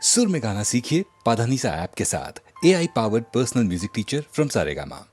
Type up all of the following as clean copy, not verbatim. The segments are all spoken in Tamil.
सुर में गाना सीखिए पाधानीसा ऐप के साथ। AI powered personal music teacher from Saregama.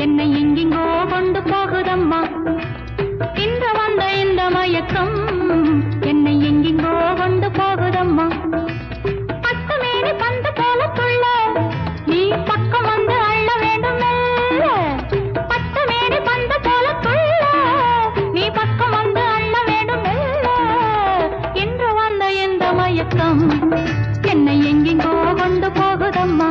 என்னை எங்கெங்கோ கொண்டு போகுதம்மா இன்று வந்த இந்த மயக்கம் என்னை எங்கெங்கோ கொண்டு போகுதம்மா பத்து மேனி பந்து போல துள்ள நீ பக்கம் வந்து அள்ள வேண்டும் பத்து மேனி பந்து போல துள்ள நீ பக்கம் வந்து அள்ள வேண்டும் இன்று வந்த இந்த மயக்கம் என்னை எங்கெங்கோ கொண்டு போகுதம்மா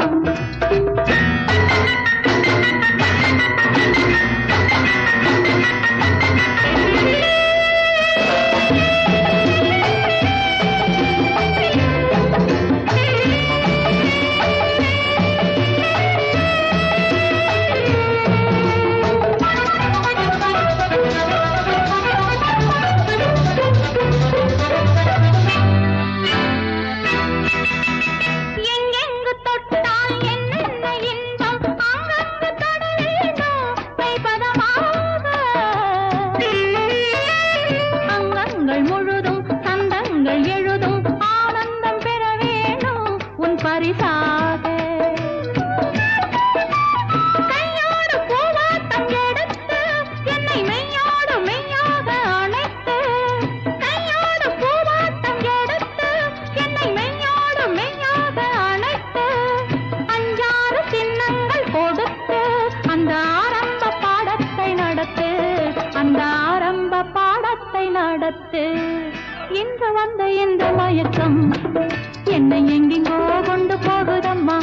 இன்று வந்த இந்த மயக்கம் என்னை எங்கெங்கோ கொண்டு போகுதம்மா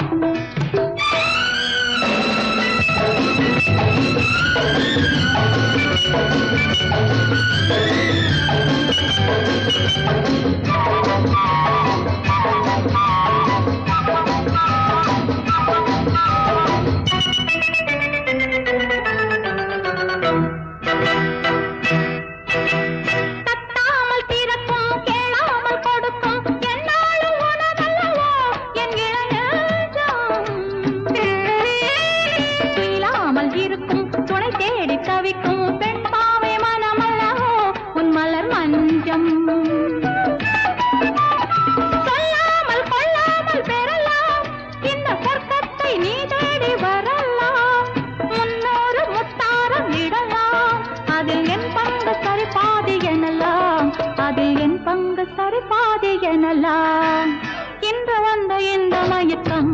இன்று வந்த இந்த மயக்கம்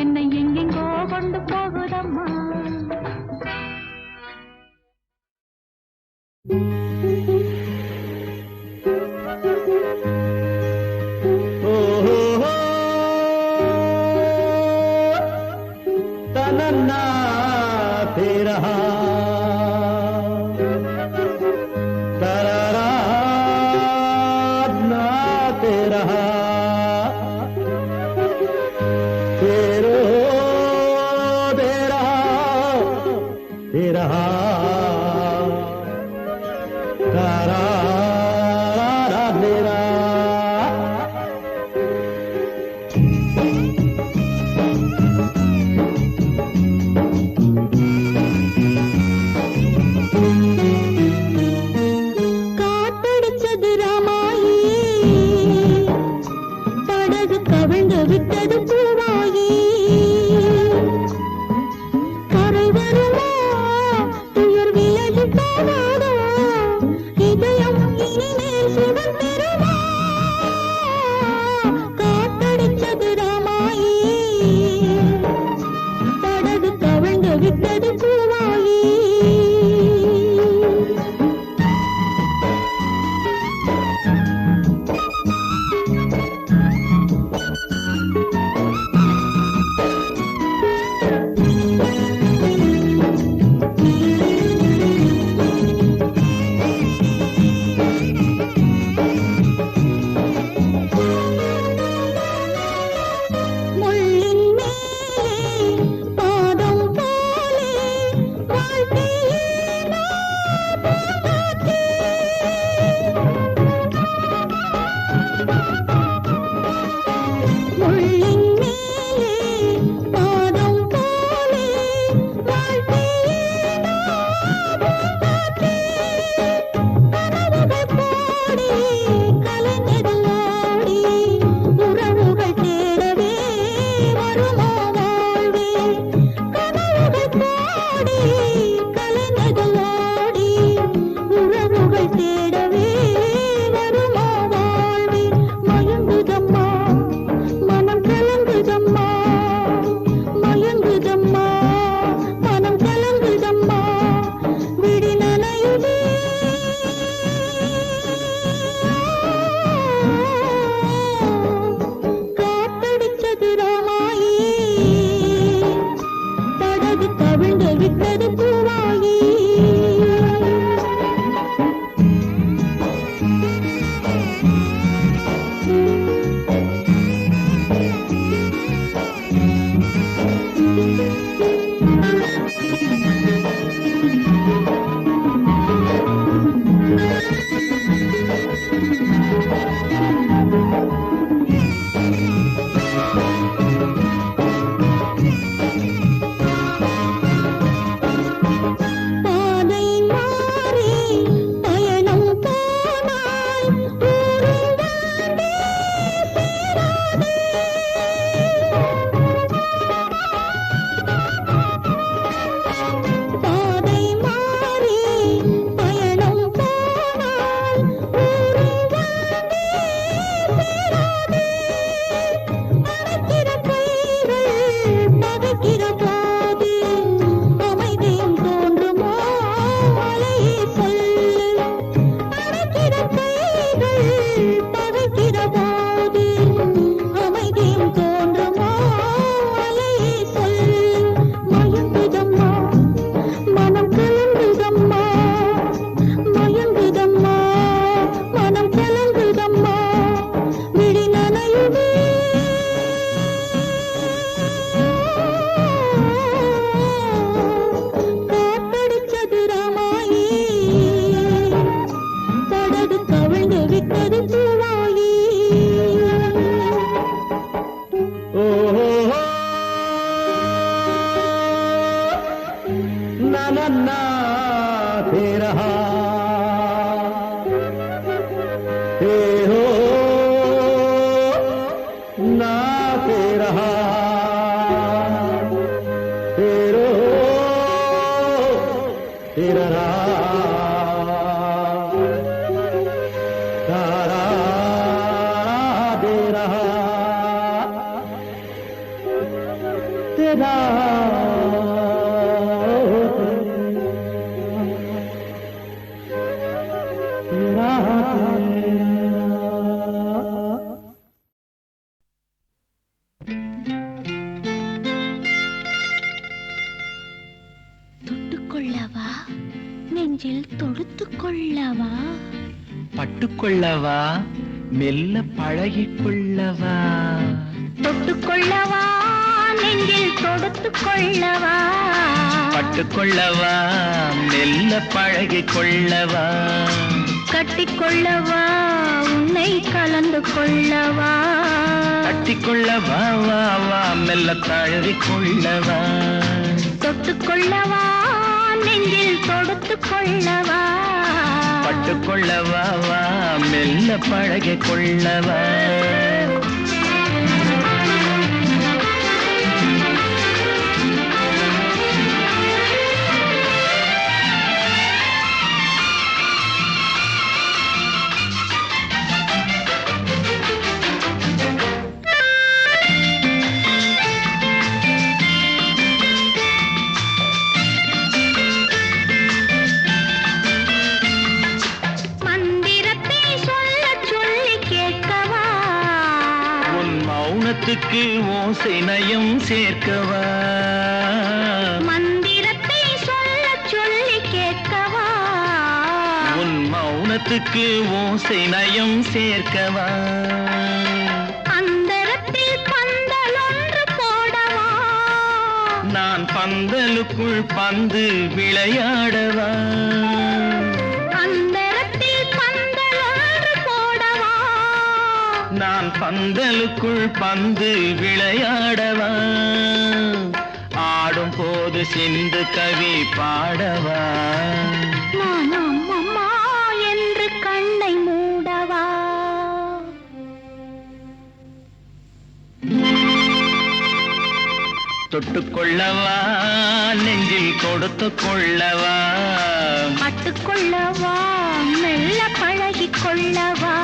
என்னை எங்கெங்கோ கொண்டு போகுதம்மா तनन्ना तेरा கரை வருமா துயர் கலைஞர்களோடி உறவுகள் தேடவே வருமா வாழ்வே மயங்குதம்மா மனம் கலங்குதம்மா மயங்குதம்மா மனம் கலங்குதம்மா விடி நனையுதே காத்தடிச்சது ராமாயி படகு கவிழ்ந்து விட்டது பூவாயி பாதை மாறி பயணம் போனால் ஊரும் வாண்டே சேராதே பாதை மாறி பயணம் போனால் ஊரும் வாண்டே சேராதே அணைக்கிற கைகள் பகைக்கிற போது அமைதியும் தோன்றுமோ அலையே சொல்லு அணைக்கிற கைகள் பகைக்கிற போது அமைதியும் தோன்றுமோ அலையே சொல்லு மயங்குதம்மா மனம் கலங்குதம்மா மயங்குதம்மா மனம் கலங்குதம்மா விழி நனையுதே காத்தடிச்சது ராமாயி படகு கவிழ்ந்து விட்டது பூவாயி ஓஹோ ना ना ना दे रहा हे हो ना दे रहा तेरो तेरा तारा दे रहा तेरा தொட்டுக்கொள்ளவா நெஞ்சில் தொடுத்துக்கொள்ளவா பட்டுக்கொள்ளவா மெல்ல பழகிக்கொள்ளவா தொட்டுக்கொள்ளவா நெஞ்சில் தொடுத்துக்கொள்ளவா பட்டுக்கொள்ளவா மெல்ல பழகிக்கொள்ளவா கட்டிக்கொள்ளவா உன்னை கலந்து கொள்ளவா கட்டிக்கொள்ளவா வா வா மெல்ல தழுவிக்கொள்ளவா தொட்டுக்கொள்ளவா நெஞ்சில் தொடுத்துக்கொள்ளவா பட்டுக்கொள்ளவா வா மெல்ல பழகிக்கொள்ளவா மந்திரத்தை சொல்லச் சொல்லி கேட்கவா உன் மௌனத்துக்கு ஓசை நயம் சேர்க்கவா மந்திரத்தை சொல்லச் சொல்லி கேட்கவா உன் மௌனத்துக்கு ஓசை நயம் சேர்க்கவா அந்தரத்தில் பந்தலொன்று போடவா நான் பந்தலுக்குள் பந்து விளையாடவா அந்தரத்தில் பந்தலொன்று போடவா நான் பந்தலுக்குள் பந்து விளையாடவா ஆடும் போது சிந்து கவி பாடவா நான் அம்மம்மா என்று கண்ணை மூடவா தொட்டுக்கொள்ளவா நெஞ்சில் கொடுத்து கொள்ளவா பட்டுக்கொள்ளவா மெல்ல பழகிக் கொள்ளவா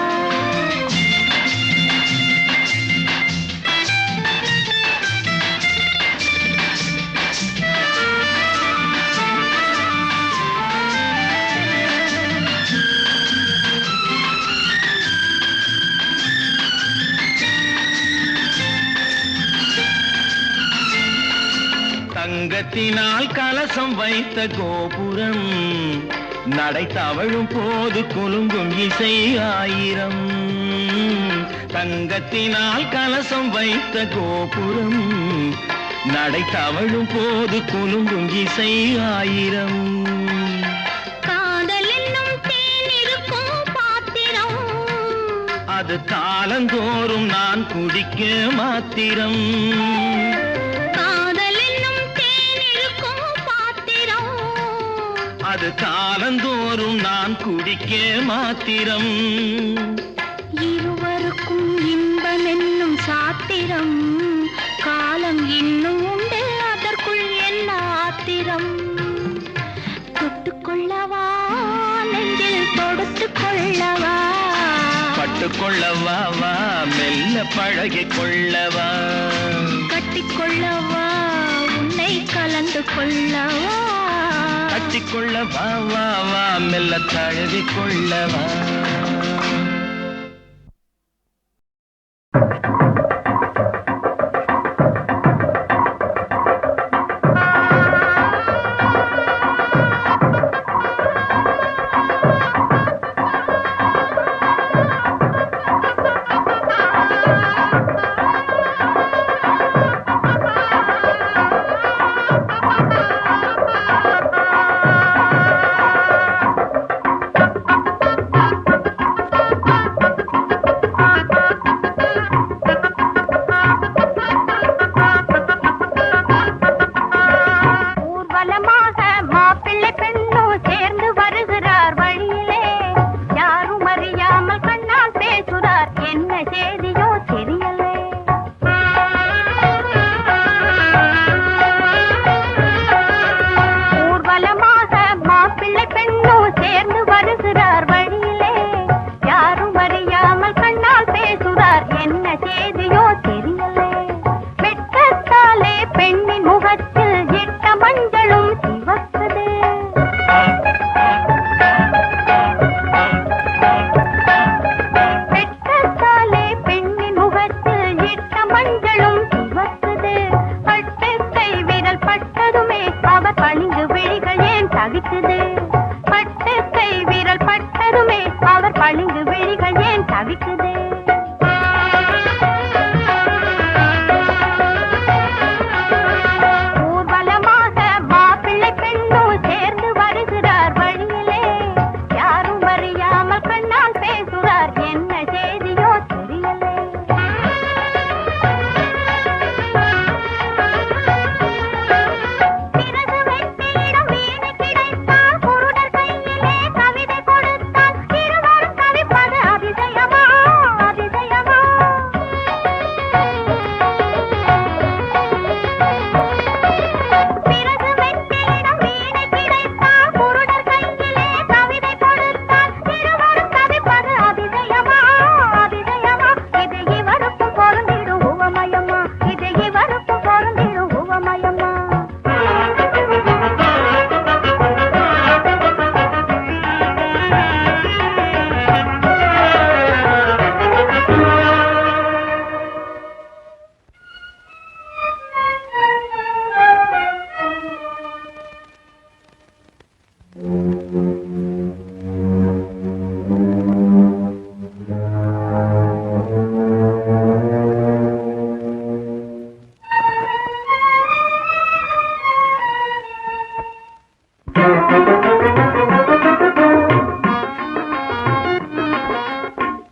தங்கத்தினால் கலசம் வைத்த கோபுரம் நடை தவழும் போது குலுங்கும் இசை ஆயிரம். தங்கத்தினால் கலசம் வைத்த கோபுரம் நடை தவழும் போது குலுங்கும் இசை ஆயிரம். காதல் என்னும் தேனிருக்கும் பாத்திரம் அது காலந்தோறும் நான் குடிக்க மாத்திரம். அது காலந்தோறும் நான் குடிக்க மாத்திரம். இருவருக்கும் இன்பம் என்னும் சாத்திரம் காலம் இன்னும் உண்டு அதற்குள் என்ன ஆத்திரம். தொட்டுக்கொள்ளவா நெஞ்சில் தொடுத்துக் கொள்ளவா பட்டுக்கொள்ளவா வா மெல்ல பழகிக் கொள்ளவா கட்டிக்கொள்ளவா உன்னை கலந்து கொள்ளவா கட்டிக்கொள்ளவா வா வா மெல்ல தழுவிக் கொள்ளவா.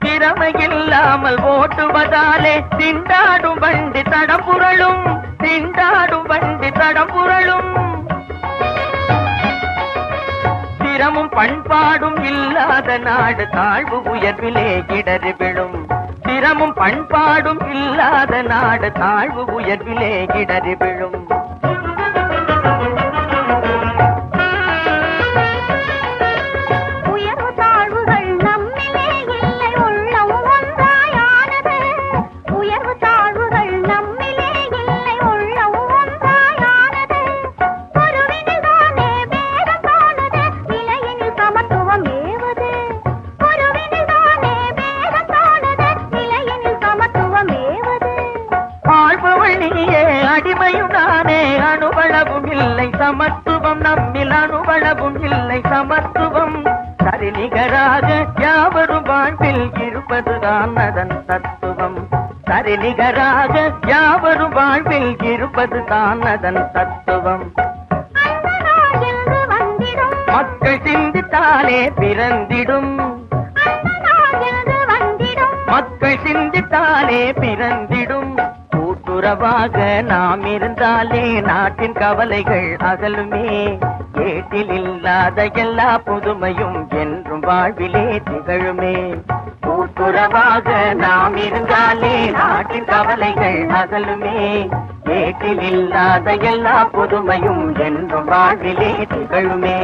திறமையில்லாமல் ஓட்டுவதாலே திண்டாடும் வண்டி தடம் புரளும், திண்டாடும் வண்டி தடம் புரளும். திறமும் பண்பாடும் இல்லாத நாடு தாழ்வு உயர்விலே இடறி விழும். திறமும் பண்பாடும் இல்லாத நாடு தாழ்வு உயர்விலே இடறி விழும். அதில் அணுவளவும் இல்லை சமத்துவம். சரிநிகராக யாவரும் வாழ்வில் இருப்பதுதான் அதன் தத்துவம். சரிநிகராக யாவரும் வாழ்வில் இருப்பதுதான் அதன் தத்துவம். மக்கள் சிந்தித்தாலே பிறந்திடும். மக்கள் சிந்தித்தாலே பிறந்திடும். கூட்டுறவாக நாம் இருந்தாலே நாட்டின் கவலைகள் அகலுமே. ஏட்டில் இல்லாத எல்லா புதுமையும் என்றும் வாழ்விலே திகழுமே. கூட்டுறவாக நாம் இருந்தாலே நாட்டின் கவலைகள் அகலுமே. ஏட்டில் இல்லாத எல்லா புதுமையும் என்றும் வாழ்விலே திகழுமே.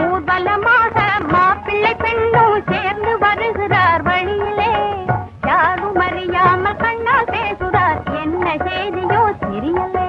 ஊர்வலமாக மாப்பிள்ளை பெண்ணும் சேர்ந்து வருகிறார் வழியிலே. யாரும் அறியாமல் கண்ணால் பேசுகிறார், என்ன செய்தியோ தெரியலே.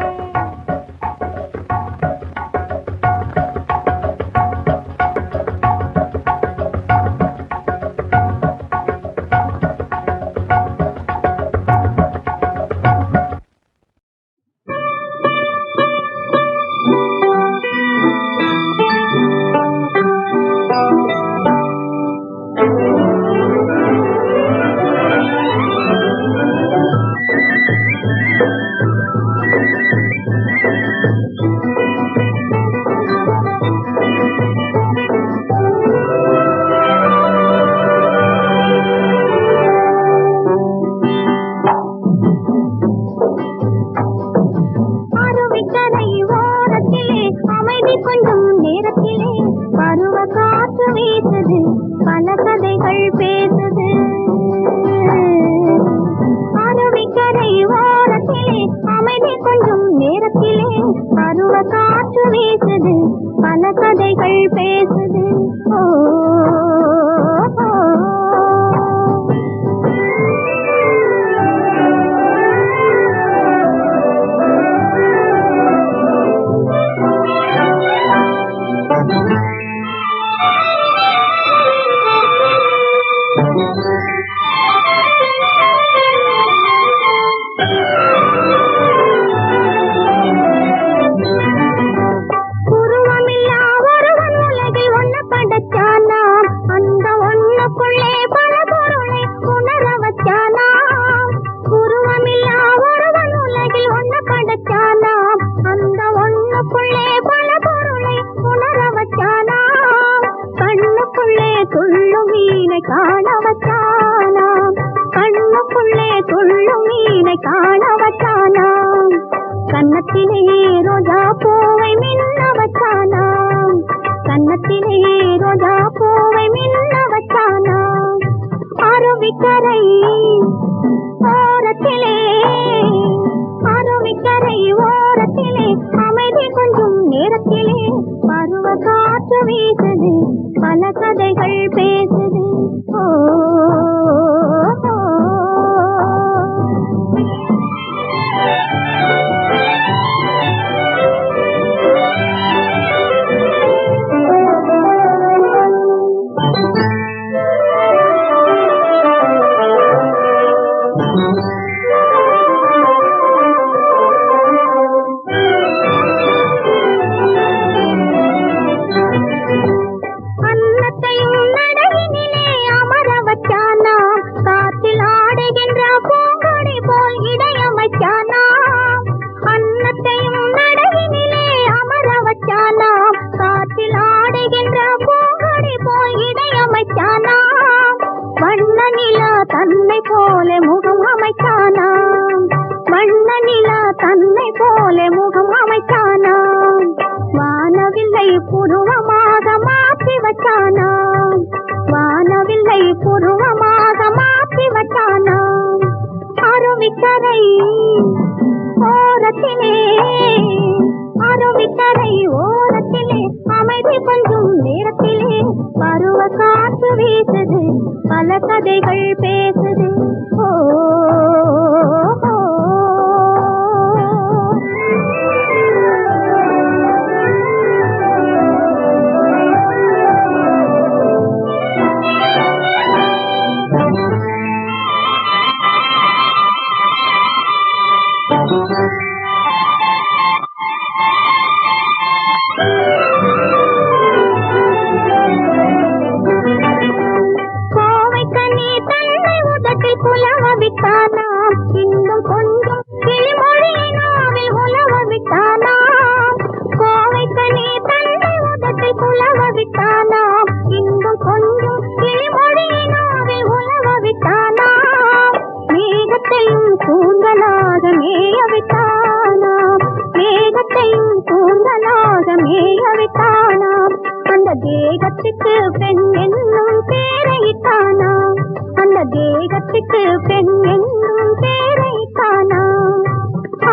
மேயவிட்டானாம் அந்த தேகத்துக்கு பெண் என்னும் பேரையிட்டானாம் அந்த தேகத்துக்கு பெண் என்னும் பேரையிட்டானாம்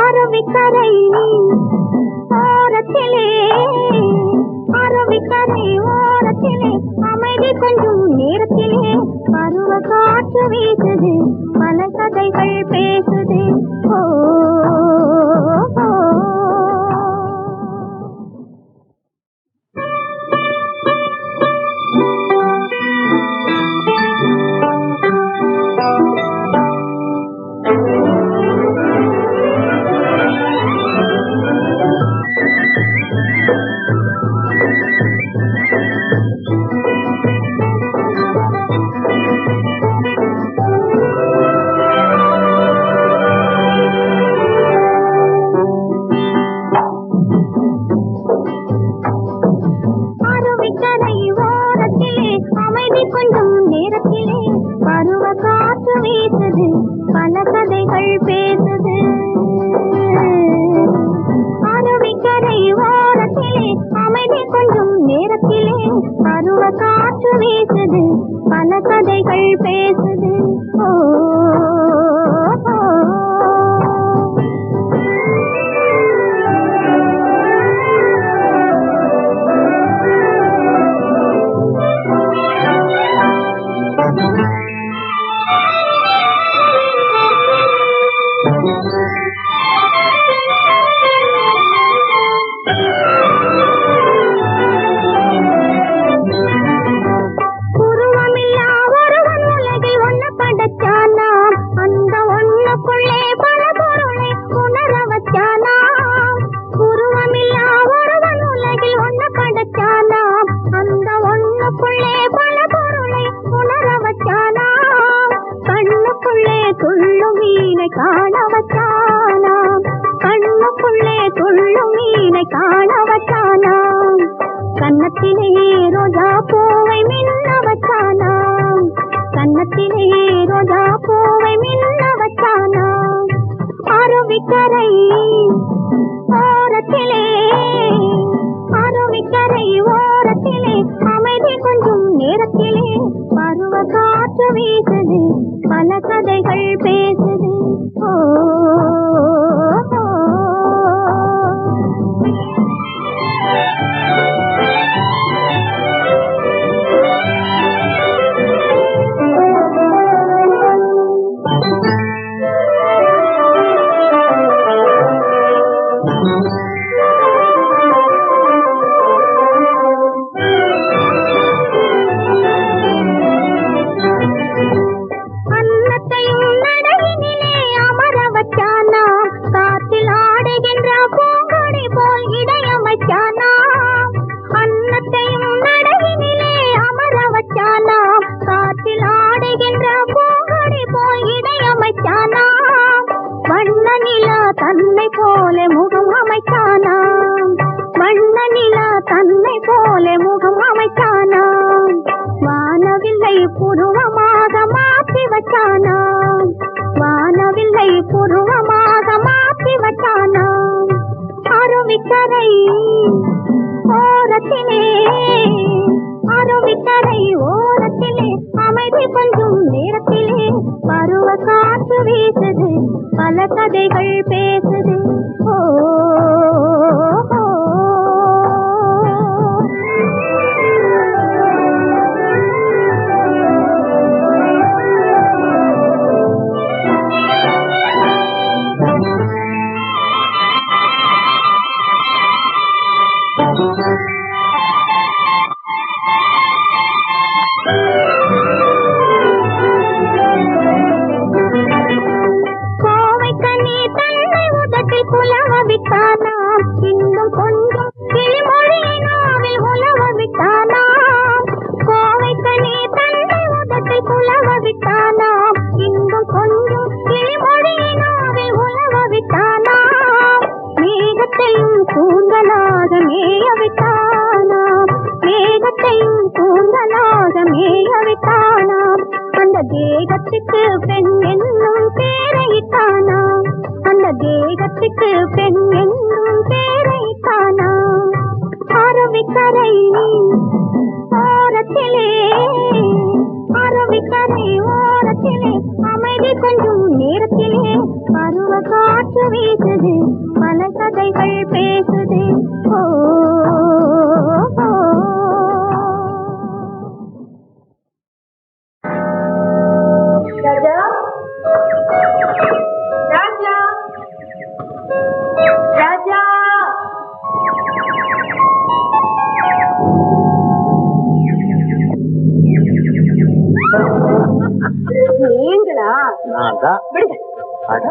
அரவிக்கரை ஓரத்திலே அரவிக்கரை ஓரத்திலே அமைதி கொஞ்சம் நேரத்திலே பருவ காற்று வீசுது பல கதைகள் பேசுது ஓ தேகத்துக்கு பெண் என்னும் பேரையிட்டானாம். அந்த தேகத்துக்கு பெண் என்னும் பேரையிட்டானாம். அருவிக்கரை ஓரத்திலே அருவிக்கரை ஓரத்திலே அமைதி கொஞ்சம் நேரத்திலே பருவ காற்று வீசுது பல கதைகள் பேசுது ஓ ராஜா ராஜா ராஜா நீங்களா நான் தான். விடுங்க. அட,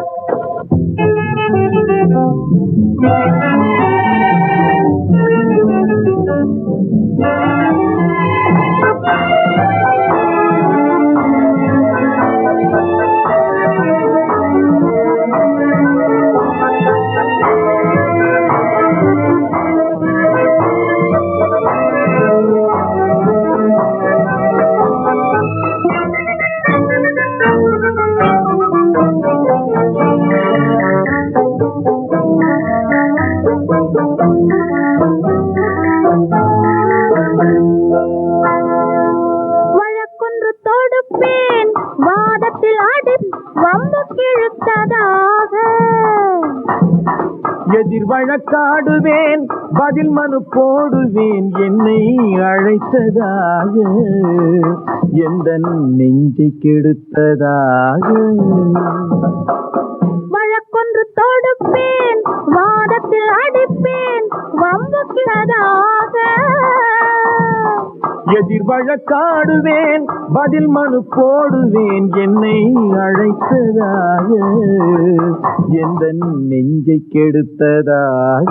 வழக்கொன்று தொடுப்பேன் வாதத்தில் ஆடி வம்பு கிழுத்ததாக எதிர் வழக்காடுவேன் பதில் மனு போடுவேன் என்னை அழைத்ததாக எந்த நெஞ்சை கெடுத்ததாக வழக்கொன்று தொடுப்பேன் வாதத்தில் அடிப்பேன் வம்பு கிழதாக எதிர் வழக்காடுவேன் பதில் மனு போடுவேன் என்னை அழைத்ததாக எந்த நெஞ்சை கெடுத்ததாக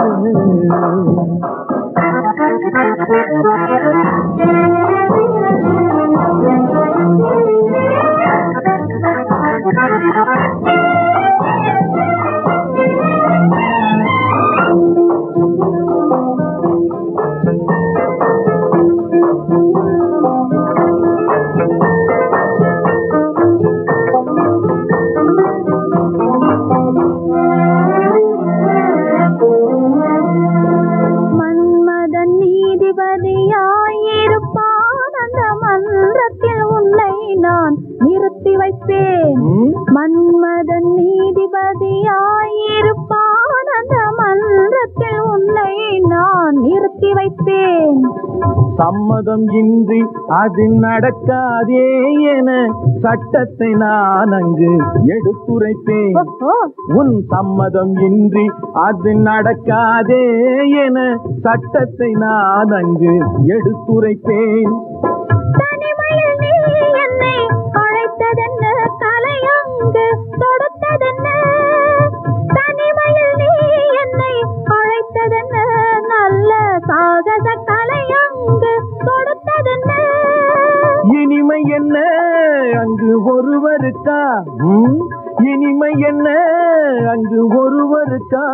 மன்மதன் நீதிபதியாயிருப்பான் அந்த மன்றத்தில் உன்னை நான் நிறுத்தி வைப்பேன் மன்மதன் நீதிபதியாயிருப்பான் அந்த மன்றத்தில் உன்னை நான் நிறுத்தி வைப்பேன் சம்மதம் இன்றி அது நடக்காதே என சட்டத்தை நான் அங்கு எடுத்துரைப்பேன் உன் சம்மதம் இன்றி அது நடக்காதே என சட்டத்தை நான் அங்கு எடுத்துரைப்பேன் தனிமையில் நீ என்னை அழைத்ததென்ன தலையங்கு தொடுத்ததென்ன தனிமையில் நீ என்னை அழைத்ததென்ன நல்ல சாகச தலையங்கு தொடுத்ததென்ன இனிமை என்ன அங்கு ஒருவருக்கா இனிமை என்ன அங்கு ஒருவருக்கா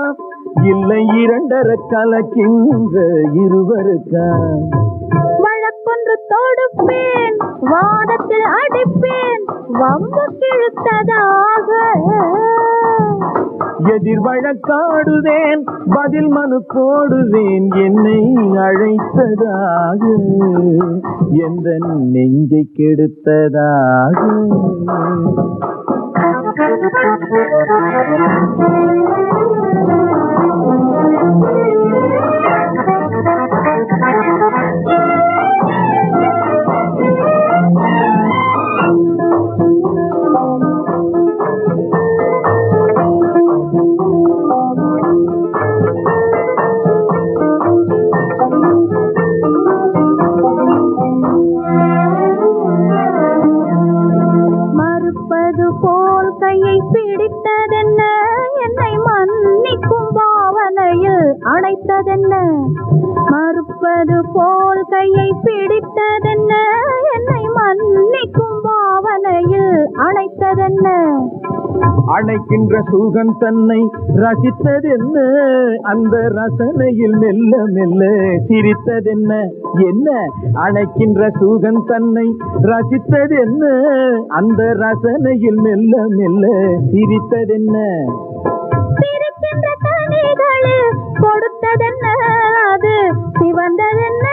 இல்லை இரண்டர கலக்கின்ற இருவருக்கா வழக்கொன்று தொடுப்பேன் வாதத்தில் அடிப்பேன் வம்பு கிழுத்ததாக எதிர் வழக்காடுவேன் பதில் மனு போடுவேன் என்னை அழைத்ததாக எந்த நெஞ்சை கெடுத்ததாக மறுப்பது போல் கையை பிடித்ததென்ன என்னை மன்னிக்கும் பாவனையில் அணைத்ததென்ன மறுப்பது போல் கையை பிடித்ததென்ன என்னை மன்னிக்கும் பாவனையில் அணைத்ததென்ன அணைக்கின்ற சுகம் தன்னை ரசித்ததென்ன அந்த ரசனையில் மெல்ல மெல்ல சிரித்ததென்ன என்ன அணைக்கின்ற சுகம் தன்னை ரசித்ததென்ன அந்த ரசனையில் மெல்ல மெல்ல சிரித்ததென்ன சிரிக்கின்ற கனிகளில் கொடுத்ததென்ன அது சிவந்ததென்ன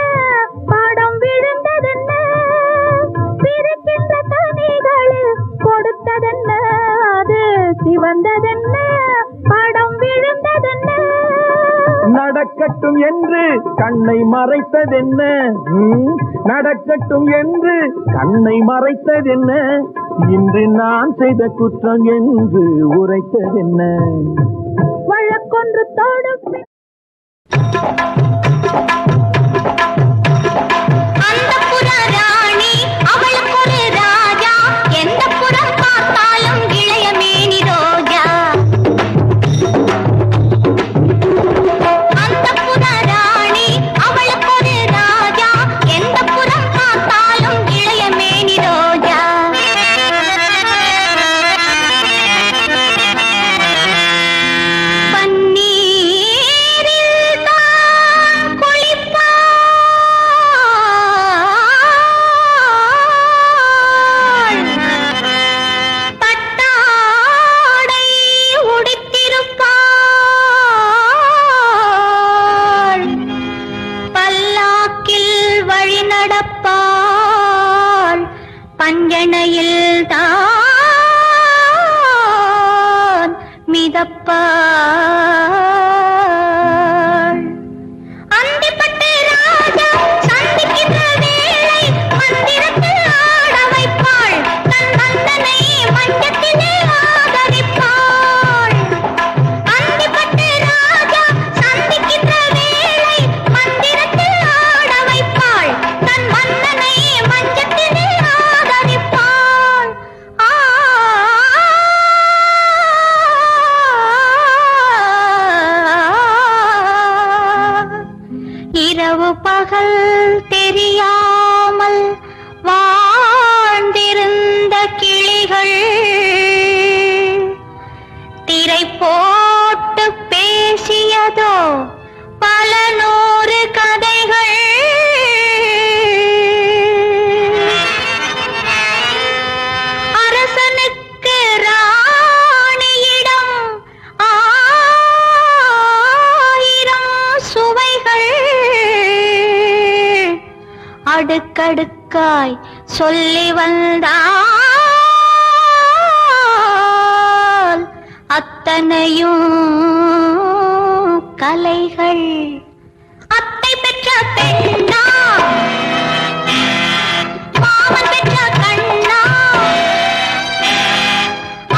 நடக்கட்டும் என்று கண்ணை மறைத்ததென்ன நடக்கட்டும் என்று கண்ணை மறைத்ததென்ன இன்று நான் செய்த குற்றம் என்று உரைத்ததென்ன வழக்கொன்று தொடுப்பேன் பஞ்சனையில் தான் மிதப்பாள் அந்திப்பட்டு ராஜா சந்திக்கின்ற வேளை மந்திரத்தில் ஆட வைப்பாள் தன் வந்தனை மஞ்சத்திலே ஆதரிப்பாள் அந்திப்பட்டு ராஜா சந்திக்கின்ற வேளை மந்திரத்தில் ஆட வைப்பாள் தன் வந்தனை மஞ்சத்திலே இரவு பகல் தெரியாமல் வாழ்ந்திருந்த கிளிகள் திரை போட்டு பேசியதோ பல நூறு கதைகள் அரசனுக்கு ராணியிடம் ஆயிரம் சுவைகள் அடுக்கடுக்காய் சொல்லி வந்தால் அத்தனையும் கலைகள் அத்தை பெற்ற பெண்ணா மாமன் பெற்ற கண்ணா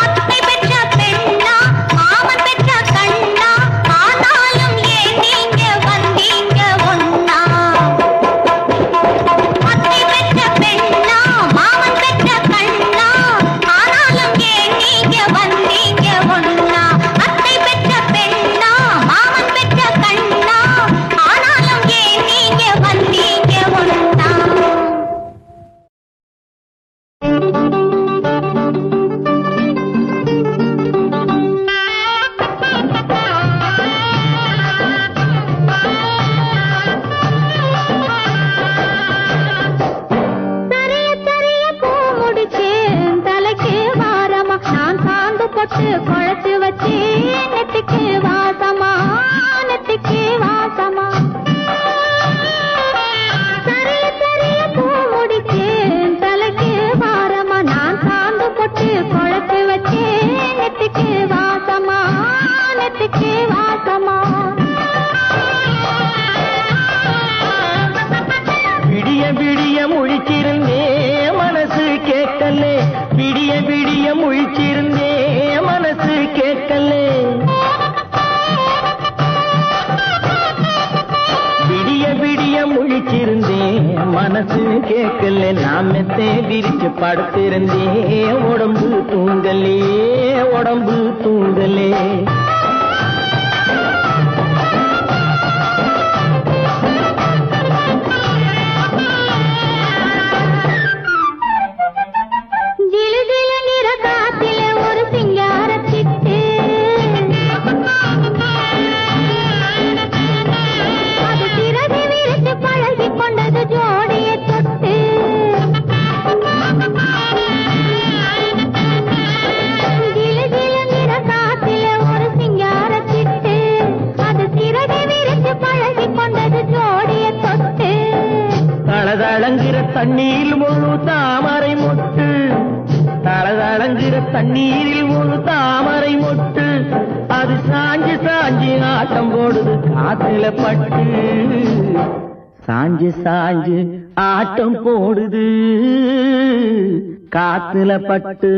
அத்தை பெற்ற பெண்ணா மாமன் பெற்ற கண்ணா ஆனாலும் ஏன் நீங்க வந்தீங்க ஒன்னா அத்தை பெற்ற பெண்ணா மாமன் பெற்ற கண்ணா ஆனாலும் ஏன் நீங்க வந்தீங்க ஒன்னா அத்தை பெற்ற பெண்ணா மாமன் பெற்ற கண்ணா ஆனாலும் ஏன் நீங்க வந்தீங்க ஒன்னா சரிய சரிய பூ முடிச்சேன் தலைக்கு வாரமா நான் சாந்து போட்டு குழைச்சு வச்சேன் நெத்திக்கு வாசமா நெத்திக்கு வாசமா சரிய சரிய பூ முடிச்சேன் தலைக்கு வாரமா நான் சாந்து போட்டு குழைச்சு வச்சேன் நெத்திக்கு வாசமா நெத்திக்கு வாசமா விடிய விடிய முழிச்சிருந்தே மனசு கேட்கலே விடிய விடிய முழிச்சிருந்தே மனசு கேட்கலே விடிய விடிய முழிச்சிருந்தே மனசு கேட்கல நாமத்தே விரிச்சு படுத்திருந்தே உடம்பு தூங்கலே உடம்பு தூங்கலே ஜிலு ஜிலு நிற காத்திலே ஒரு சிங்கார சிட்டு அது சிறகு விரித்து பழகி கொண்டது ஜோடியை தொட்டு ஜிலு ஜிலு நிற காத்திலே ஒரு சிங்கார சிட்டு அது சிறகு விரித்து பழகி கொண்டது ஜோடியை தொட்டு தளதளங்கிற தண்ணீரில் முழு தாமரை மொட்டு தளதளங்கிற தண்ணீரில் முழு தாமரை மொட்டு அது சாஞ்சு சாஞ்சி ஆட்டம் போடுது காத்துல பட்டு சாஞ்சு சாஞ்சு ஆட்டம் போடுது காத்துல பட்டு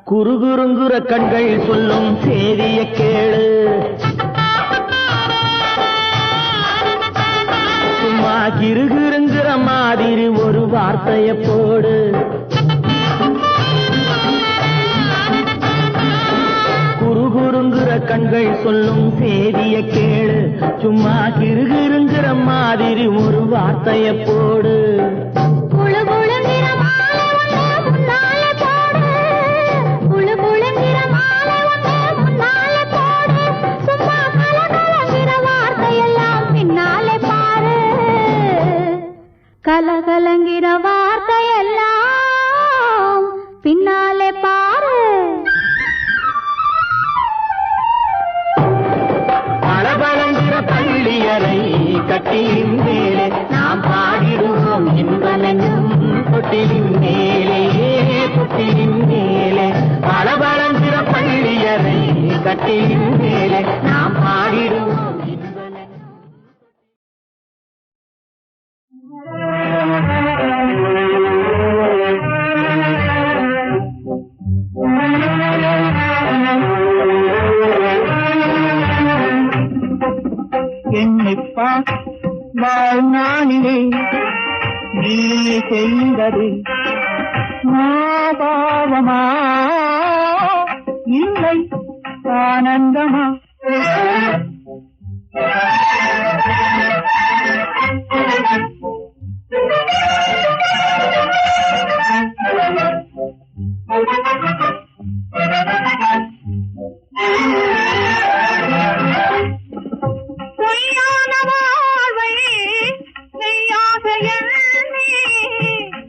குறுகுறுங்குற கண்கள் சொல்லும் சேதிய கேளு சும்மா கிருகிருங்கிற மாதிரி ஒரு வார்த்தைய போடு குறுகுறுங்குற கண்கள் சொல்லும் சேதிய கேளு சும்மா கிருகிருங்கிற மாதிரி ஒரு வார்த்தைய போடு கலகலங்கிற வார்த்தையெல்லாம் பின்னாலே பாரு பளபளங்கிற பள்ளியறை கட்டியின் மேலே நாம் பாடிடுவோம் என்பனும் தொட்டிலின் மேலே தொட்டிலின் மேலே பளபளங்கிற பள்ளியறை கட்டியின் மேலே நாம் பாடிடுவோம் என்னைப்பா வாழ்நாளிலே நீ செய்தது மாபாவமா இல்லை ஆனந்தமா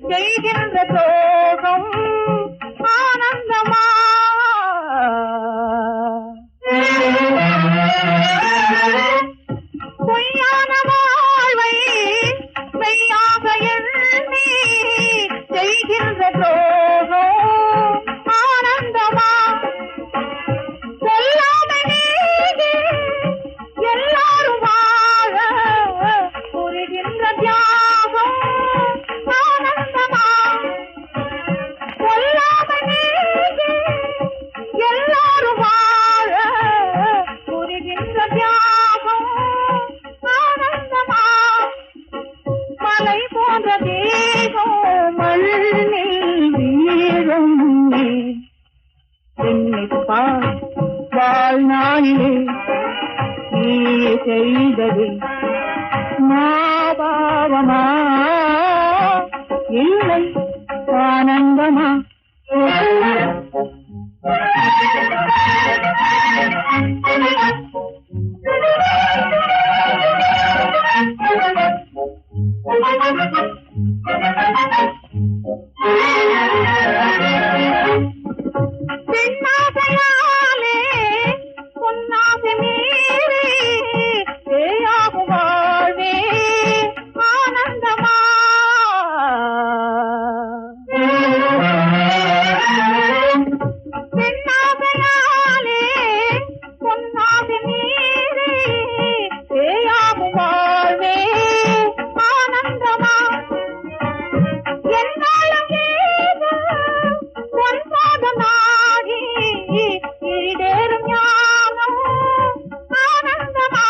செய்கின்ற துரோகம் ஆனந்தமா பொய்யான வாழ்வை மெய்யாக எண்ணி செய்கின்ற துரோகம் ஆனந்தமா சொல்லாமலே எல்லாரும் வாழ புரிகின்ற தியாகம் ஆனந்தமா சொல்லாமலே எல்லாரும் வாழ புரிகின்ற தியாகம் ஆனந்தமா மலை போன்ற தேகம் மண்ணில் வீழும் என்னைப்பா வாழ்நாளிலே நீ செய்தது மாபாவமா இல்லை ஆனந்தமா பெண்ணாசையாலே பொன்னாசை மீறி பேயாகும் வாழ்வே ஆனந்தமா பெண்ணாசையாலே பொன்னாசை மீறி பேயாகும் வாழ்வே ஆனந்தமா என்னாலும் பொன்பாதமாகி ஈடேறும் ஞானம் ஆனந்தமா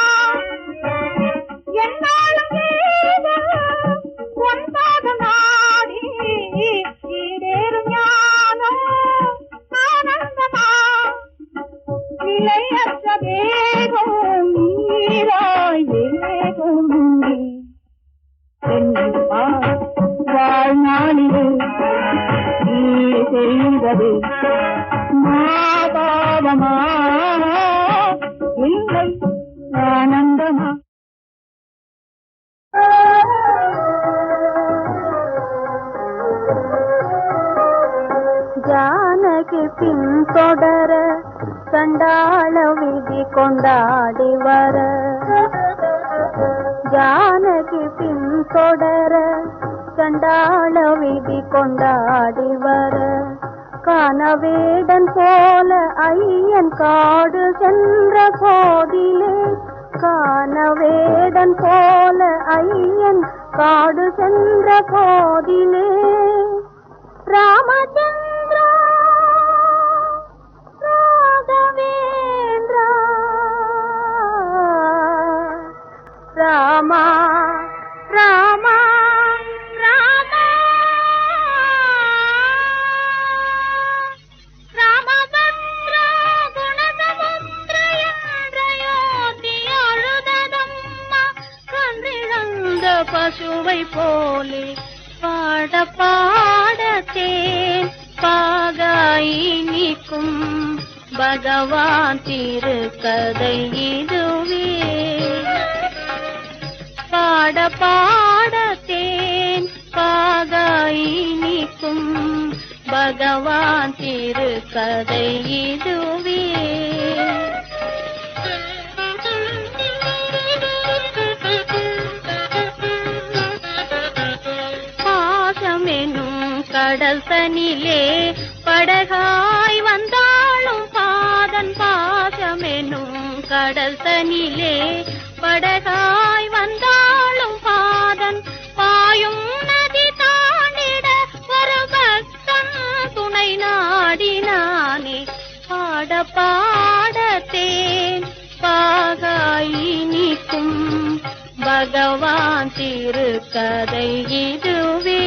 என்னாலும் பொன்பாதமாகி ஈடேறும் ஞானம் ஆனந்தமா நிலையற்ற வேகம் நீராய் வேகம் என்னப்பா வாழ்நாளிலே நீ செய்தது மாபாவமா இல்லை ஆனந்தமா ஜானகி பின் தொடர சண்டாள விதி கொண்டாடி வர ஜானகி பின் தொடர சண்டாள விதி கொண்டாடி வர கானவேடன் போல ஐயன் காடு சென்ற போதிலே கானவேடன் போல ஐயன் காடு சென்ற போதிலே ராமச்சந்திரா ராகவேந்திரா ராமா ராமா ராமா ராமபத்ரா குணசமுத்திர என்றயோதி அழுததம்மா கன்றிழந்த பசுவை போலே பாட பாடத்தேன் பாகாய் நீக்கும் பகவான் திருக்கதை இதுவே பாட பாடத்தேன் பாகாய் நீக்கும் பகவான் திருக்கதை இதுவே கடல் தனிலே படகாய் வந்தாளும் பாதன் பாசமெனும் கடல் தனிலே படகாய் வந்தாளும் பாதன் பாயும் நதி தாண்டிட ஒரு பக்தன் துணை நாடினானே பாட பாடத்தேன் பாகாய் நீக்கும் பகவான் திருக்கதை இதுவே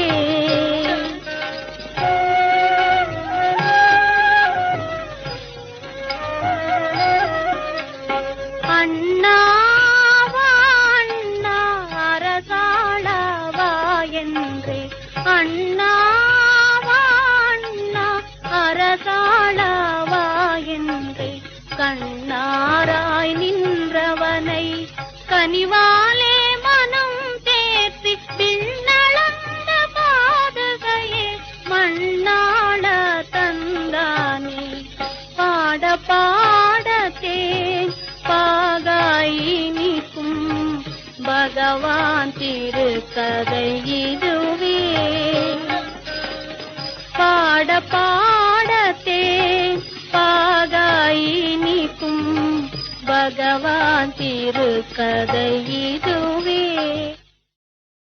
அண்ணாவா அண்ணா அரசாளவா என்றே அண்ணாவா அண்ணா அரசாளவா என்றே கண்ணாராய் நின்றவனை கனிவாலே மனம் தேர்த்தி பின்னளந்த பாதுகையே மண்ணாள தந்தானே பாட பாடத்தேன் பாகாய் நீக்கும் பகவான் திருக்கதை இதுவே பாட பாடத்தேன் பாகாய் நீக்கும் பகவான் திருக்கதை இது